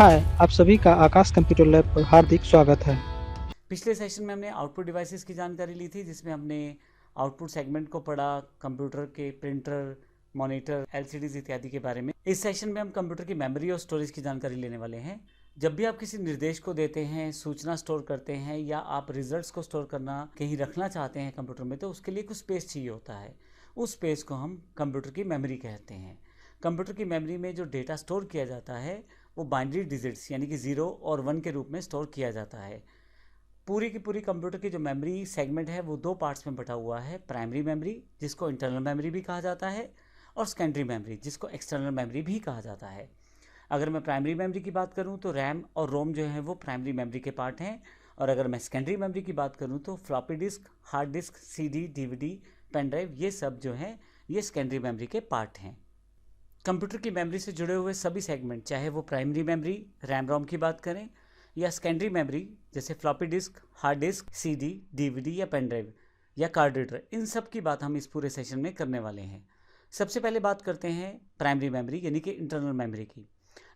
हाय, आप सभी का आकाश कंप्यूटर लैब पर हार्दिक स्वागत है। पिछले सेशन में हमने आउटपुट डिवाइसेस की जानकारी ली थी, जिसमें हमने आउटपुट सेगमेंट को पढ़ा, कंप्यूटर के प्रिंटर, मॉनिटर, एलसीडीज इत्यादि के बारे में। इस सेशन में हम कंप्यूटर की मेमोरी और स्टोरेज की जानकारी लेने वाले हैं। जब भी आप किसी निर्देश को देते हैं, सूचना स्टोर करते हैं या आप रिजल्ट्स को स्टोर करना कहीं रखना चाहते हैं कंप्यूटर में, तो उसके लिए कुछ स्पेस चाहिए होता है। उस स्पेस को हम कंप्यूटर की मेमोरी कहते हैं। कंप्यूटर की मेमोरी में जो डेटा स्टोर किया जाता है वो बाइनरी डिजिट्स यानी कि 0 और 1 के रूप में स्टोर किया जाता है। पूरी की पूरी कंप्यूटर की जो मेमोरी सेगमेंट है वो दो पार्ट्स में बटा हुआ है। प्राइमरी मेमोरी, जिसको इंटरनल मेमोरी भी कहा जाता है, और सेकेंडरी मेमोरी, जिसको एक्सटर्नल मेमोरी भी कहा जाता है। अगर मैं प्राइमरी मेमोरी की बात करूं तो रैम और रोम जो है वो प्राइमरी मेमोरी के पार्ट हैं। और अगर मैं सेकेंडरी मेमोरी की बात करूं तो floppy disk, hard disk, CD, DVD, pen drive, ये सब जो हैं ये सेकेंडरी मेमोरी के पार्ट हैं। कंप्यूटर की मेमोरी से जुड़े हुए सभी सेगमेंट, चाहे वो प्राइमरी मेमोरी रैम रोम की बात करें या सेकेंडरी मेमोरी जैसे floppy disk, hard disk, CD, DVD या पेन ड्राइव या कार्ड रीडर, इन सब की बात हम इस पूरे सेशन में करने वाले हैं। सबसे पहले बात करते हैं प्राइमरी मेमोरी यानी कि इंटरनल मेमोरी की।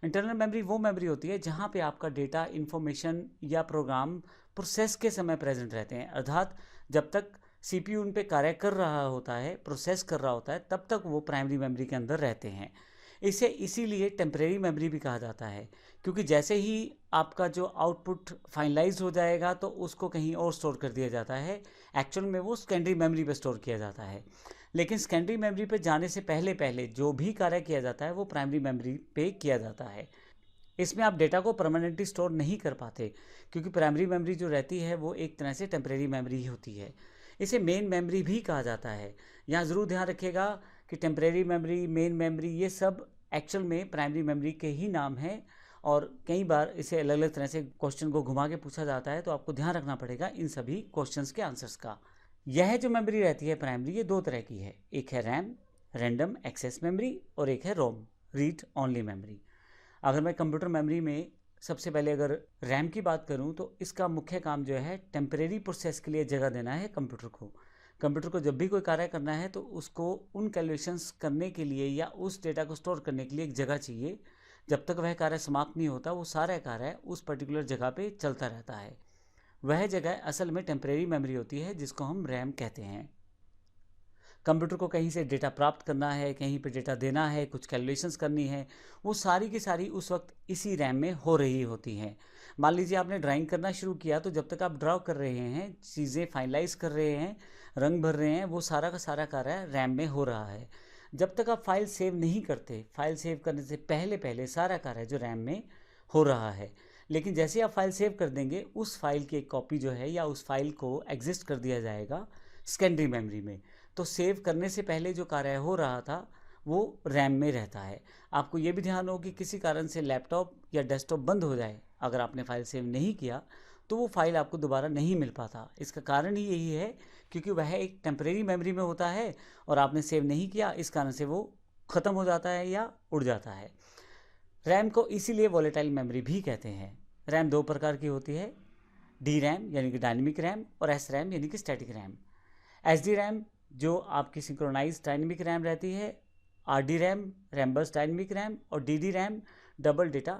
इंटरनल मेमोरी वो मेमोरी होती है जहाँ पे आपका डेटा, इन्फॉर्मेशन या प्रोग्राम प्रोसेस के समय प्रेजेंट रहते हैं, अर्थात जब तक सीपीयू उन पे कार्य कर रहा होता है, प्रोसेस कर रहा होता है, तब तक वो प्राइमरी मेमोरी के अंदर रहते हैं। इसे इसीलिए टेम्परेरी मेमोरी भी कहा जाता है, क्योंकि जैसे ही आपका जो आउटपुट फाइनलाइज हो जाएगा तो उसको कहीं और स्टोर कर दिया जाता है। एक्चुअल में वो सेकेंडरी मेमोरी पे स्टोर किया जाता है, लेकिन सेकेंडरी मेमोरी पे जाने से पहले पहले जो भी कार्य किया जाता है वो प्राइमरी मेमोरी पे किया जाता है। इसमें आप डेटा को परमानेंटली स्टोर नहीं कर पाते, क्योंकि प्राइमरी मेमोरी जो रहती है वो एक तरह से टेम्परेरी मेमोरी ही होती है। इसे मेन मेमोरी भी कहा जाता है। यहाँ ज़रूर ध्यान रखिएगा कि टेम्परेरी मेमोरी, मेन मेमोरी, ये सब एक्चुअल में प्राइमरी मेमोरी के ही नाम हैं। और कई बार इसे अलग अलग तरह से क्वेश्चन को घुमा के पूछा जाता है, तो आपको ध्यान रखना पड़ेगा इन सभी क्वेश्चंस के आंसर्स का। यह जो मेमोरी रहती है प्राइमरी, ये दो तरह की है। एक है रैम, रैंडम एक्सेस मेमोरी, और एक है रोम, रीड ऑनली मेमोरी। अगर मैं कंप्यूटर मेमोरी में सबसे पहले अगर रैम की बात करूं तो इसका मुख्य काम जो है टेम्परेरी प्रोसेस के लिए जगह देना है कंप्यूटर को। कंप्यूटर को जब भी कोई कार्य करना है तो उसको उन कैलकुलेशंस करने के लिए या उस डेटा को स्टोर करने के लिए एक जगह चाहिए। जब तक वह कार्य समाप्त नहीं होता वो सारा कार्य उस पर्टिकुलर जगह पे चलता रहता है। वह जगह असल में टेम्परेरी मेमोरी होती है, जिसको हम रैम कहते हैं। कंप्यूटर को कहीं से डेटा प्राप्त करना है, कहीं पे डेटा देना है, कुछ कैलकुलेशंस करनी है, वो सारी की सारी उस वक्त इसी रैम में हो रही होती हैं। मान लीजिए आपने ड्राइंग करना शुरू किया, तो जब तक आप ड्रॉ कर रहे हैं, चीज़ें फाइनलाइज कर रहे हैं, रंग भर रहे हैं, वो सारा का सारा कार्य रैम में हो रहा है। जब तक आप फाइल सेव नहीं करते, फाइल सेव करने से पहले पहले सारा कार्य जो रैम में हो रहा है। लेकिन जैसे आप फाइल सेव कर देंगे, उस फाइल की एक कॉपी जो है या उस फाइल को एग्जिस्ट कर दिया जाएगा सेकेंडरी मेमोरी में। तो सेव करने से पहले जो कार्य हो रहा था वो रैम में रहता है। आपको ये भी ध्यान हो कि किसी कारण से लैपटॉप या डेस्कटॉप बंद हो जाए, अगर आपने फाइल सेव नहीं किया, तो वो फाइल आपको दोबारा नहीं मिल पाता। इसका कारण ही यही है, क्योंकि वह एक टेम्परेरी मेमोरी में होता है और आपने सेव नहीं किया, इस कारण से वो ख़त्म हो जाता है या उड़ जाता है। रैम को इसीलिए वॉलेटाइल मेमोरी भी कहते हैं। रैम दो प्रकार की होती है, डी रैम यानी कि डायनेमिक रैम, और एस रैम यानी कि static RAM. H D RAM जो आपकी सिंक्रोनाइज डायनेमिक रैम रहती है, R D RAM Rambus dynamic RAM, और D D RAM double data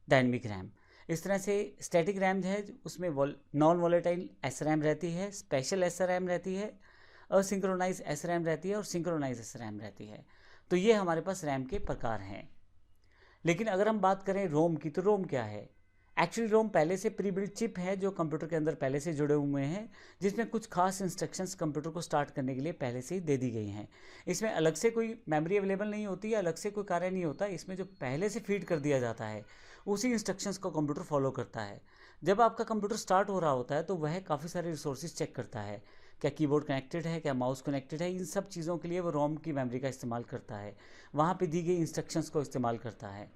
dynamic RAM. इस तरह से स्टैटिक रैम है उसमें नॉन वॉलेटाइल एस रैम रहती है, स्पेशल एस रैम रहती है, असिंक्रोनाइज एस रैम रहती है, और सिंक्रोनाइज एस रैम रहती है। तो ये हमारे पास रैम के प्रकार हैं। लेकिन अगर हम बात करें रोम की, तो रोम क्या है? एक्चुअली रोम पहले से प्री बिल्ट चिप है जो कंप्यूटर के अंदर पहले से जुड़े हुए हैं, जिसमें कुछ खास इंस्ट्रक्शंस कंप्यूटर को स्टार्ट करने के लिए पहले से ही दे दी गई हैं। इसमें अलग से कोई मेमोरी अवेलेबल नहीं होती है, अलग से कोई कार्य नहीं होता। इसमें जो पहले से फीड कर दिया जाता है उसी इंस्ट्रक्शंस को कंप्यूटर फॉलो करता है। जब आपका कंप्यूटर स्टार्ट हो रहा होता है तो वह काफ़ी सारे रिसोर्सेज चेक करता है, क्या कीबोर्ड कनेक्टेड है, क्या माउस कनेक्टेड है। इन सब चीज़ों के लिए वो रोम की मेमोरी का इस्तेमाल करता है, वहाँ पे दी गई इंस्ट्रक्शंस को इस्तेमाल करता है।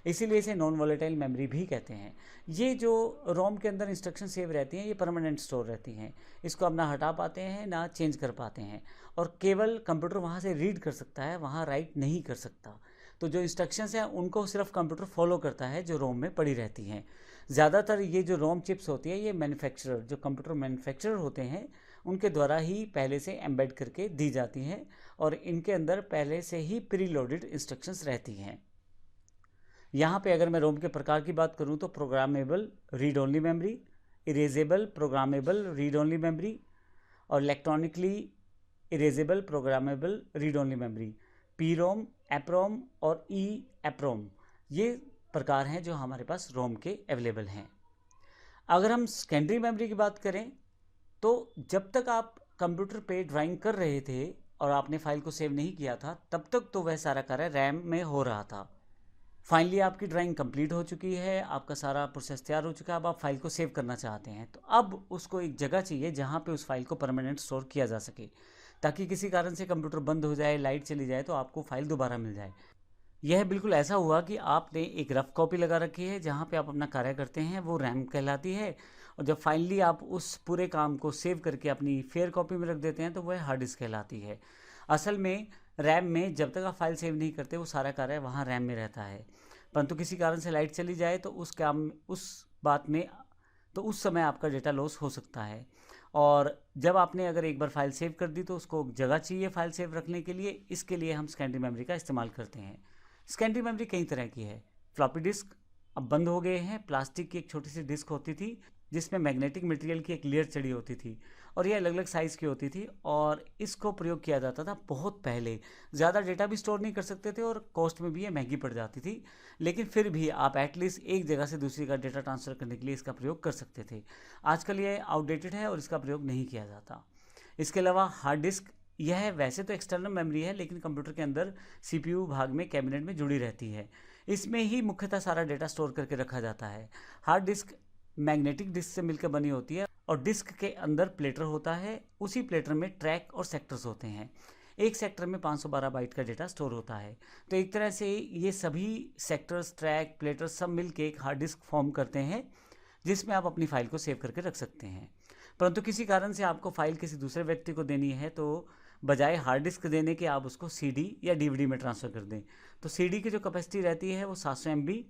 इसीलिए इसे नॉन वॉलेटाइल मेमोरी भी कहते हैं। ये जो रोम के अंदर इंस्ट्रक्शन सेव रहती हैं, ये परमानेंट स्टोर रहती हैं। इसको आप ना हटा पाते हैं ना चेंज कर पाते हैं, और केवल कंप्यूटर वहाँ से रीड कर सकता है, वहाँ राइट नहीं कर सकता। तो जो इंस्ट्रक्शंस हैं उनको सिर्फ कंप्यूटर फॉलो करता है जो रोम में पड़ी रहती हैं। ज़्यादातर ये जो रोम चिप्स होती है ये मैन्युफैक्चरर, जो कंप्यूटर मैन्युफैक्चरर होते हैं, उनके द्वारा ही पहले से एम्बेड करके दी जाती हैं, और इनके अंदर पहले से ही प्री लोडेड इंस्ट्रक्शंस रहती हैं। यहाँ पे अगर मैं रोम के प्रकार की बात करूँ तो programmable read only memory, erasable programmable read only memory और electronically erasable programmable read only memory, P ROM, EPROM और ई एप्रोम, ये प्रकार हैं जो हमारे पास रोम के अवेलेबल हैं। अगर हम सेकेंडरी मेमोरी की बात करें तो जब तक आप कंप्यूटर पे ड्राइंग कर रहे थे और आपने फाइल को सेव नहीं किया था तब तक तो वह सारा कार्य रैम में हो रहा था। फाइनली आपकी ड्राइंग कंप्लीट हो चुकी है, आपका सारा प्रोसेस तैयार हो चुका है, अब आप फाइल को सेव करना चाहते हैं, तो अब उसको एक जगह चाहिए जहाँ पे उस फाइल को परमानेंट स्टोर किया जा सके, ताकि किसी कारण से कंप्यूटर बंद हो जाए, लाइट चली जाए तो आपको फाइल दोबारा मिल जाए। यह बिल्कुल ऐसा हुआ कि आपने एक रफ कॉपी लगा रखी है जहाँ पे आप अपना कार्य करते हैं, वो रैम कहलाती है, और जब फाइनली आप उस पूरे काम को सेव करके अपनी फेयर कॉपी में रख देते हैं तो वह हार्ड डिस्क कहलाती है। असल में रैम में जब तक आप फाइल सेव नहीं करते वो सारा कार्य वहाँ रैम में रहता है, परंतु किसी कारण से लाइट चली जाए तो उस बात में तो उस समय आपका डेटा लॉस हो सकता है। और जब आपने अगर एक बार फाइल सेव कर दी तो उसको जगह चाहिए फाइल सेव रखने के लिए, इसके लिए हम सेकेंडरी मेमोरी का इस्तेमाल करते हैं। सेकेंडरी मेमोरी कई तरह की है। फ्लॉपी डिस्क अब बंद हो गए हैं। प्लास्टिक की एक छोटी सी डिस्क होती थी जिसमें मैग्नेटिक मटेरियल की एक लेयर चढ़ी होती थी और ये अलग अलग साइज़ की होती थी और इसको प्रयोग किया जाता था बहुत पहले। ज़्यादा डेटा भी स्टोर नहीं कर सकते थे और कॉस्ट में भी ये महंगी पड़ जाती थी, लेकिन फिर भी आप एटलीस्ट एक जगह से दूसरी का डेटा ट्रांसफ़र करने के लिए इसका प्रयोग कर सकते थे। आजकल ये आउटडेटेड है और इसका प्रयोग नहीं किया जाता। इसके अलावा हार्ड डिस्क, यह वैसे तो एक्सटर्नल मेमोरी है लेकिन कंप्यूटर के अंदर सीपीयू भाग में कैबिनेट में जुड़ी रहती है। इसमें ही मुख्यतः सारा डेटा स्टोर करके रखा जाता है। हार्ड डिस्क मैग्नेटिक डिस्क से मिलकर बनी होती है और डिस्क के अंदर प्लेटर होता है, उसी प्लेटर में ट्रैक और सेक्टर्स होते हैं। एक सेक्टर में 512 बाइट का डेटा स्टोर होता है। तो एक तरह से ये सभी सेक्टर्स, ट्रैक, प्लेटर सब मिलकर एक हार्ड डिस्क फॉर्म करते हैं जिसमें आप अपनी फाइल को सेव करके रख सकते हैं। परंतु किसी कारण से आपको फाइल किसी दूसरे व्यक्ति को देनी है तो बजाय हार्ड डिस्क देने के आप उसको सीडी या डीवीडी में ट्रांसफ़र कर दें। तो सीडी की जो कैपेसिटी रहती है वो 700 MB।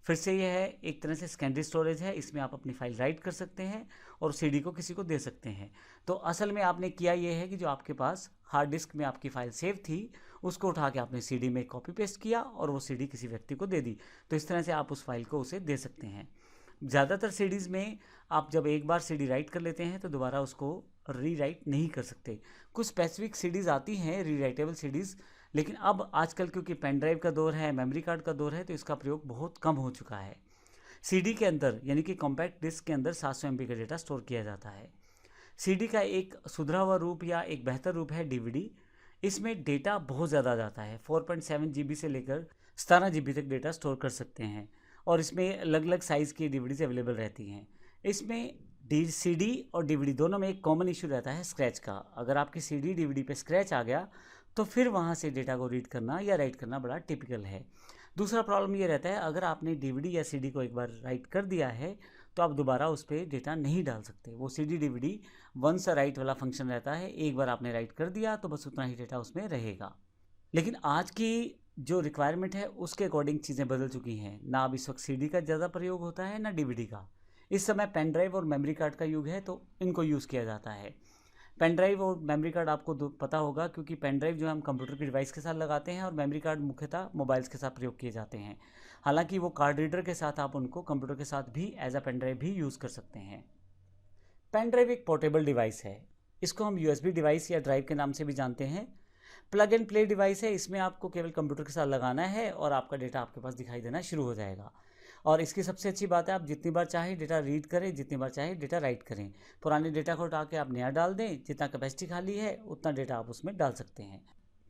फिर से यह है एक तरह से सेकेंडरी स्टोरेज है, इसमें आप अपनी फाइल राइट कर सकते हैं और सीडी को किसी को दे सकते हैं। तो असल में आपने किया ये है कि जो आपके पास हार्ड डिस्क में आपकी फ़ाइल सेव थी उसको उठा के आपने सीडी में कॉपी पेस्ट किया और वो सीडी किसी व्यक्ति को दे दी। तो इस तरह से आप उस फाइल को उसे दे सकते हैं। ज़्यादातर सीडीज़ में आप जब एक बार सीडी राइट कर लेते हैं तो दोबारा उसको रीराइट नहीं कर सकते। कुछ स्पेसिफिक सीडीज़ आती हैं रीराइटेबल सीडीज़, लेकिन अब आजकल क्योंकि पेन ड्राइव का दौर है, मेमोरी कार्ड का दौर है, तो इसका प्रयोग बहुत कम हो चुका है। सीडी के अंदर यानी कि कॉम्पैक्ट डिस्क के अंदर 700 MB का डेटा स्टोर किया जाता है। सीडी का एक सुधरा हुआ रूप या एक बेहतर रूप है डीवीडी। इसमें डेटा बहुत ज़्यादा जाता है, 4.7 GB से लेकर 17 GB तक डेटा स्टोर कर सकते हैं और इसमें अलग अलग साइज़ की डीवीडीज अवेलेबल रहती हैं। इसमें सीडी और डीवीडी दोनों में एक कॉमन इशू रहता है स्क्रैच का। अगर आपकी सीडी डीवीडी पे स्क्रैच आ गया तो फिर वहाँ से डेटा को रीड करना या राइट करना बड़ा टिपिकल है। दूसरा प्रॉब्लम ये रहता है, अगर आपने डीवीडी या सीडी को एक बार राइट कर दिया है तो आप दोबारा उस पर डेटा नहीं डाल सकते। वो सीडी डीवीडी वंस राइट वाला फंक्शन रहता है, एक बार आपने राइट कर दिया तो बस उतना ही डेटा उसमें रहेगा। लेकिन आज की जो रिक्वायरमेंट है उसके अकॉर्डिंग चीज़ें बदल चुकी हैं। ना अब इस वक्त सीडी का ज़्यादा प्रयोग होता है ना डीवीडी का। इस समय पेन ड्राइव और मेमोरी कार्ड का युग है तो इनको यूज़ किया जाता है। पेन ड्राइव और मेमोरी कार्ड आपको पता होगा, क्योंकि पेन ड्राइव जो हम कंप्यूटर की डिवाइस के साथ लगाते हैं और मेमोरी कार्ड मुख्यतः मोबाइल्स के साथ प्रयोग किए जाते हैं। हालांकि वो कार्ड रीडर के साथ आप उनको कंप्यूटर के साथ भी एज अ पेन ड्राइव भी यूज़ कर सकते हैं। पेन ड्राइव एक पोर्टेबल डिवाइस है। इसको हम USB डिवाइस या ड्राइव के नाम से भी जानते हैं। प्लग एंड प्ले डिवाइस है। इसमें आपको केवल कंप्यूटर के साथ लगाना है और आपका डेटा आपके पास दिखाई देना शुरू हो जाएगा। और इसकी सबसे अच्छी बात है, आप जितनी बार चाहे डेटा रीड करें, जितनी बार चाहे डेटा राइट करें। पुराने डेटा को उठा के आप नया डाल दें, जितना कैपेसिटी खाली है उतना डेटा आप उसमें डाल सकते हैं।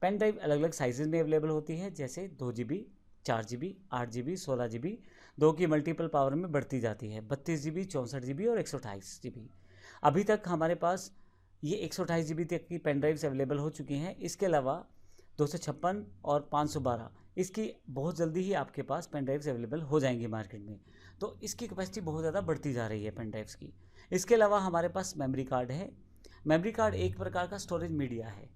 पेन ड्राइव अलग अलग साइजेज में अवेलेबल होती है, जैसे 2 GB, 4 GB, 8 GB, 16 GB। 2 की मल्टीपल पावर में बढ़ती जाती है, 32 GB, 64 GB और 128 GB। अभी तक हमारे पास ये 128 GB तक की पेन ड्राइव्स अवेलेबल हो चुकी हैं। इसके अलावा 256 और 512, इसकी बहुत जल्दी ही आपके पास पेन ड्राइव्स अवेलेबल हो जाएंगी मार्केट में। तो इसकी कैपेसिटी बहुत ज़्यादा बढ़ती जा रही है पेन ड्राइव्स की। इसके अलावा हमारे पास मेमोरी कार्ड है। मेमोरी कार्ड एक प्रकार का स्टोरेज मीडिया है।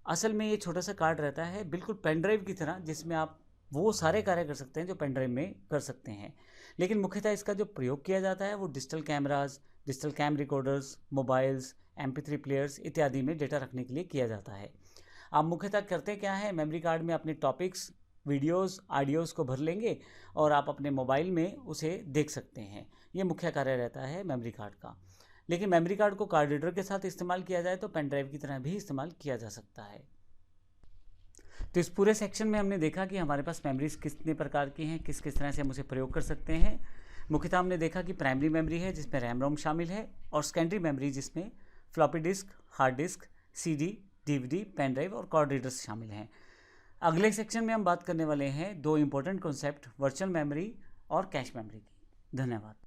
असल में ये छोटा सा कार्ड रहता है बिल्कुल पेन ड्राइव की तरह, जिसमें आप वो सारे कार्य कर सकते हैं जो पेन ड्राइव में कर सकते हैं। लेकिन मुख्यतः इसका जो प्रयोग किया जाता है वो digital cameras, digital camcorders, mobiles, MP3 players इत्यादि में डेटा रखने के लिए किया जाता है। आप मुख्यतः करते क्या है, मेमोरी कार्ड में अपने टॉपिक्स, वीडियोस ऑडियोज़ को भर लेंगे और आप अपने मोबाइल में उसे देख सकते हैं। ये मुख्य कार्य रहता है मेमोरी कार्ड का। लेकिन मेमोरी कार्ड को कार्ड रीडर के साथ इस्तेमाल किया जाए तो पेन ड्राइव की तरह भी इस्तेमाल किया जा सकता है। तो इस पूरे सेक्शन में हमने देखा कि हमारे पास मेमोरीज कितने प्रकार की हैं, किस किस तरह से हम उसे प्रयोग कर सकते हैं। मुख्यतः हमने देखा कि प्राइमरी मेमोरी है जिसमें रैम रोम शामिल है, और सेकेंडरी मेमोरी जिसमें floppy disk, hard disk, CD, DVD, pen drive और कार्ड रीडर्स शामिल हैं। अगले सेक्शन में हम बात करने वाले हैं दो इंपॉर्टेंट कॉन्सेप्ट, वर्चुअल मेमोरी और कैश मेमोरी की। धन्यवाद।